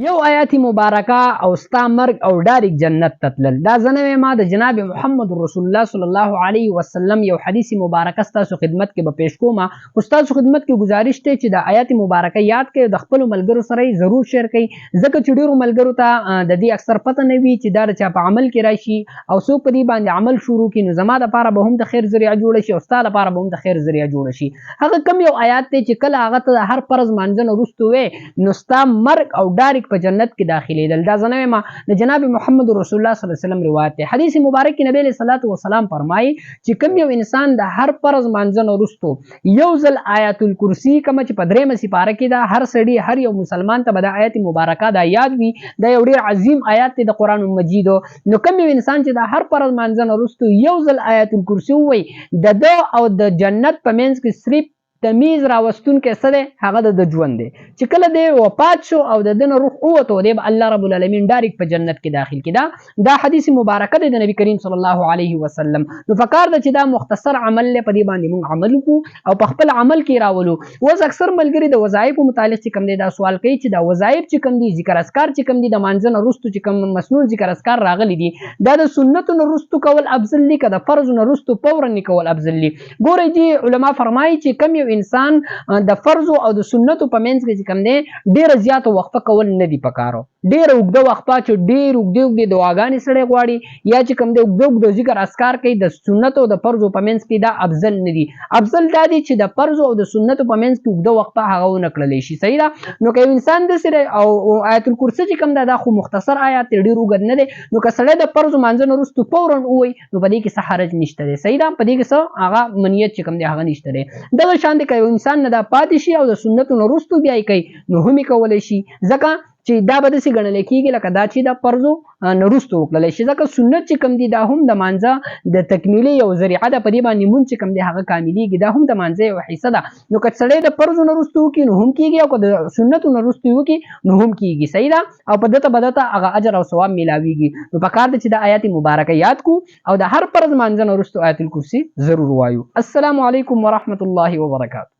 یو آیات مبارکه او ستا مرګ او ډایرک جنت ته تلل دا زنه ما د جناب محمد رسول الله صلی الله علیه وسلم یو حدیث مبارکه ستاسو خدمت کې به پیش کوم او ستاسو خدمت کې گزارش ته چې د آیات مبارکه یاد کړئ د خپل ملګرو سره ضرور شیر کړئ ځکه چې ډیرو ملګرو ته د دې اکثر پته نه وي چې دا چا په عمل کې راشي او څوک په دې باندې عمل شروع کړي نو زما لپاره به هم د خیر ذریعہ جوړ شي او ستاسو لپاره به هم د خیر ذریعہ جوړ شي هغه کم یو آیات ته چې کله هغه ته هر فرض مانځنه وروسته وي نو ستا مرګ او ډایرک په جنت کې داخليدل دا زنه ما د جناب محمد رسول الله صلی الله علیه وسلم روایت ده حدیث مبارک کې نبی علیہ الصلوۃ والسلام فرمایي چې کوم یو انسان د هر فرض مانځنه وروسته یو ځل آیات الکرسی کوم چې په درېمه سپاره کې دا هر سړي هر یو مسلمان ته د آیت مبارکه دا یاد وي دا یو ډیر عظیم آیات دی د قران مجید نو کوم یو انسان چې د هر فرض مانځنه وروسته یو ځل آیت الکرسی وي د او د جنت په منځ کې صرف تمیز راوستون کې څه دی هغه د ژوند دی چې کله دی وفات شو او د دنه روح اوته دی الله رب العالمین ډایرک په جنت کې داخل کړي دا حدیث مبارکه دی د نبی کریم صلی الله علیه وسلم نو فکر د چې دا مختصر عمل له په دې باندې موږ عمل وکړو او په خپل عمل کې راولو وز اکثر ملګری د وظایف متعلق چې کوم دی دا سوال کوي چې دا وظایف چې کوم دي ذکر اسکار چې کوم دي د مانځنه رستو چې کوم مسنون ذکر اسکار راغلي دي دا د سنتو رستو کول افضل دي که د فرض رستو فورا کول افضل دي ګورئ جی علما فرمایي چې کوم یو انسان د فرض او د سنتو په منځ کې کوم دی ډیر زیات وقفه کول نه دی پکارو ډیر وګړه وقفه چې ډیر وګړي دعاګانې سره غواړي یا چې کوم دی وګړو ذکر اسکار کوي د سنتو او د فرض په منځ کې دا افضل نه دی افضل دا دی چې د فرض او د سنتو په منځ کې وګړه وقفه هغه نه کړلې شي صحیح ده نو که انسان د سره او آیت الکرسی چې کوم دا خو مختصر آیات ډیر وګد نه دی نو که سړی د فرض مانځنه وروسته فورا وای نو په دې کې څه حرج نشته دی صحیح ده په دې کې څه هغه منیت چې کوم دی هغه نشته دی دغه شان دی که انسان نه دا پاتې شي او د سنتو نه وروسته بیا کوي نو هم کولای شي ځکه چې دا به داسې ګڼل کېږي لکه دا چې د فرضو نه وروسته وکړلی شي ځکه سنت چې کوم دي دا هم د مانځه د تکمیلي یو ذریعه ده په دې باندې مونځ چې کوم دی هغه کاملېږي دا هم د مانځه یو حصه ده نو که سړی د فرضو نه وروسته وکړي نو هم کېږي او که د سنتو نه وروسته وکړي نو هم کېږي صحیح ده او په دته به دته هغه اجر او ثواب میلاویږي نو پکار ده چې د آیات مبارکه یاد کو او د هر فرض مانځه نه وروسته آیت الکرسی ضرور وایو السلام علیکم ورحمت الله وبرکاته